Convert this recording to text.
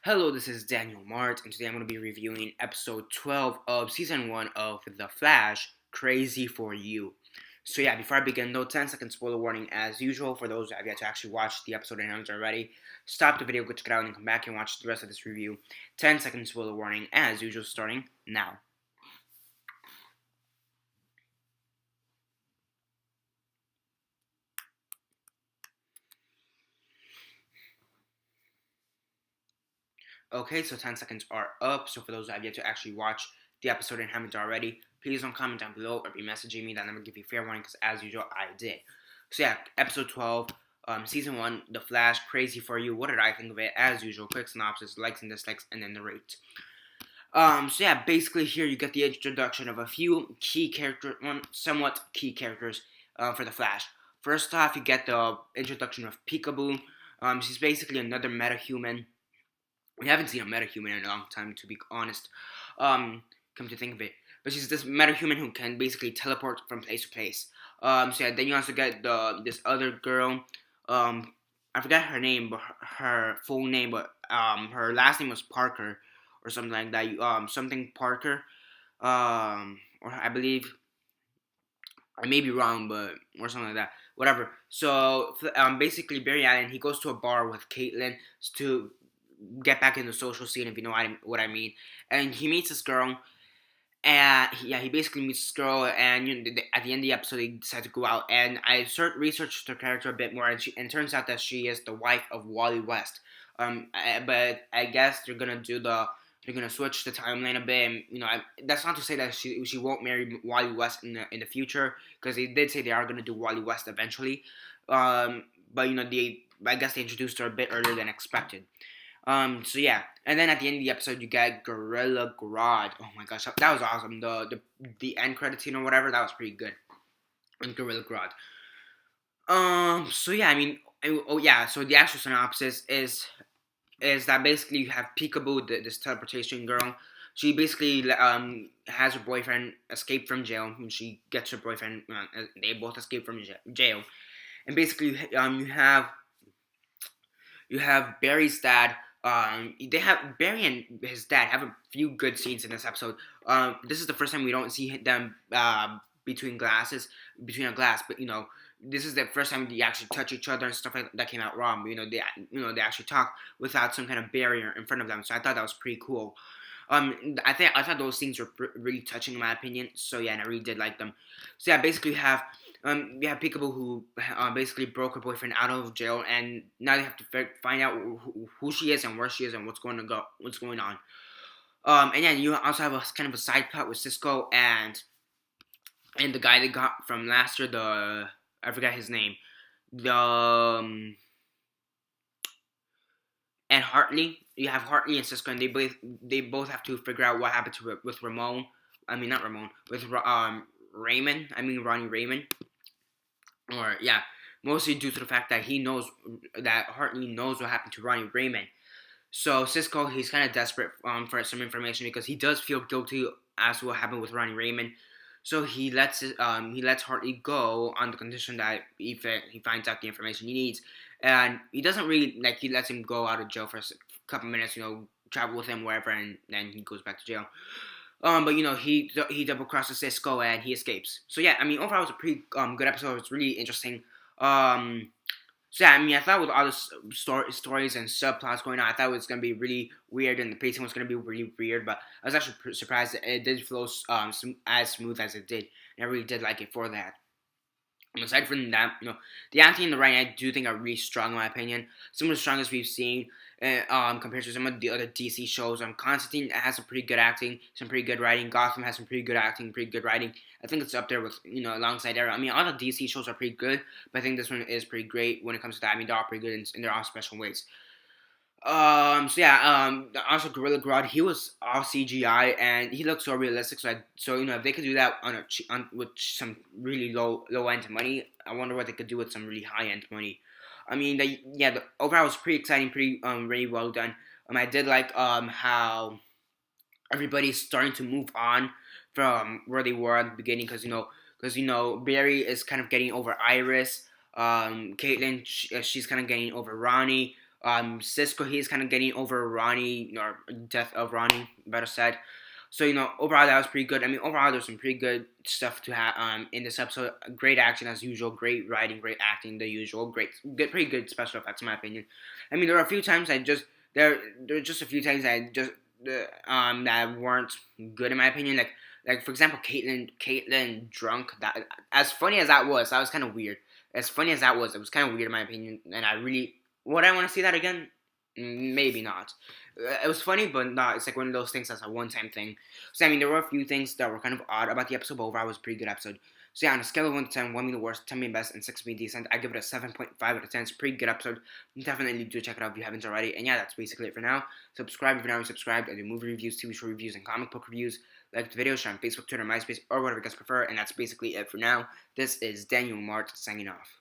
Hello, this is Daniel Mart, and today I'm going to be reviewing episode 12 of season 1 of The Flash, Crazy for You. So yeah, before I begin, no 10-second spoiler warning as usual for those that have yet to actually watch the episode and haven't already. Stop the video, go check it out, and come back and watch the rest of this review. 10-second spoiler warning as usual, starting now. Okay, so 10 seconds are up. So for those that have yet to actually watch the episode and haven't already, please don't comment down below or be messaging me. That I'm going to give you fair warning because as usual, I did. So yeah, episode 12, season 1, The Flash, Crazy for You. What did I think of it? As usual, quick synopsis, likes and dislikes, and then the rate. So yeah, basically here you get the introduction of a few key characters, somewhat key characters for The Flash. First off, you get the introduction of Peekaboo. She's basically another metahuman. We haven't seen a metahuman in a long time, to be honest. Come to think of it, but she's this metahuman who can basically teleport from place to place. So yeah, then you also get this other girl. I forgot her name, but her full name, but her last name was Parker or something like that. Something Parker. Or I believe I may be wrong, but or something like that. Whatever. So basically Barry Allen he goes to a bar with Katelyn to get back in the social scene, if you know what I mean. And he meets this girl, and he basically meets this girl, and at the end of the episode, they decide to go out. And I researched her character a bit more, and it turns out that she is the wife of Wally West. But I guess they're gonna switch the timeline a bit, and that's not to say that she won't marry Wally West in the future, because they did say they are gonna do Wally West eventually. But I guess they introduced her a bit earlier than expected. So yeah, and then at the end of the episode, you get Gorilla Grodd. Oh my gosh, that was awesome. The end credit scene or whatever, that was pretty good. And Gorilla Grodd. So yeah, so the actual synopsis is that basically you have Peekaboo, this teleportation girl. She basically has her boyfriend escape from jail, and she gets her boyfriend. They both escape from jail, and basically you have Barry's dad. They have Barry and his dad have a few good scenes in this episode. This is the first time we don't see them between a glass, but this is the first time they actually touch each other and stuff like that came out wrong. But, they actually talk without some kind of barrier in front of them. So I thought that was pretty cool. I thought those scenes were really touching in my opinion. So yeah, and I really did like them. So yeah, basically we have Peekaboo who basically broke her boyfriend out of jail, and now they have to find out who she is and where she is and what's going on. And yeah, you also have a kind of a side plot with Cisco and the guy they got from last year. I forgot his name. And Hartley. You have Hartley and Cisco, and they both have to figure out what happened with Ramon. I mean, not Ramon. With Raymond. I mean Ronnie Raymond. Or yeah, mostly due to the fact that Hartley knows what happened to Ronnie Raymond. So Cisco, he's kind of desperate for some information because he does feel guilty as to what happened with Ronnie Raymond. So he lets Hartley go on the condition that he finds out the information he needs, and he doesn't really he lets him go out of jail for a couple minutes, travel with him wherever, and then he goes back to jail. But he double crosses Cisco and he escapes. So yeah, overall it was a pretty good episode. It's really interesting. So yeah, I thought with all the stories and subplots going on, I thought it was gonna be really weird and the pacing was gonna be really weird. But I was actually surprised that it did flow as smooth as it did, and I really did like it for that. And aside from that, the acting and the writing I do think are really strong in my opinion. Some of the strongest we've seen compared to some of the other DC shows. Constantine has some pretty good acting, some pretty good writing. Gotham has some pretty good acting, pretty good writing. I think it's up there with, alongside Arrow. All the DC shows are pretty good, but I think this one is pretty great when it comes to that. They're all pretty good in their own special ways. So yeah, also Gorilla Grodd, he was all CGI and he looked so realistic. So if they could do that with some really low end money, I wonder what they could do with some really high end money. The overall was pretty exciting, pretty really well done. I did like how everybody's starting to move on from where they were at the beginning, because Barry is kind of getting over Iris. Katelyn, she's kind of getting over Ronnie. Cisco, he's kind of getting over Ronnie, or death of Ronnie, better said. So, overall that was pretty good. I mean, overall there's some pretty good stuff to have in this episode. Great action as usual, great writing, great acting, the usual, pretty good special effects in my opinion. I mean, there were a few times there were just a few times that weren't good in my opinion. Like for example, Katelyn drunk. That, as funny as that was kind of weird. As funny as that was, it was kind of weird in my opinion, and would I want to see that again? Maybe not. It was funny, but not. It's like one of those things that's a one-time thing. So I mean, there were a few things that were kind of odd about the episode, but overall it was a pretty good episode. So yeah, on a scale of 1 to 10, 1 being the worst, 10 being best, and 6 being decent, I give it a 7.5 out of 10. It's a pretty good episode. Definitely do check it out if you haven't already. And yeah, that's basically it for now. Subscribe if you're not already subscribed. I do movie reviews, TV show reviews, and comic book reviews. Like the video, share on Facebook, Twitter, MySpace, or whatever you guys prefer. And that's basically it for now. This is Daniel Mart signing off.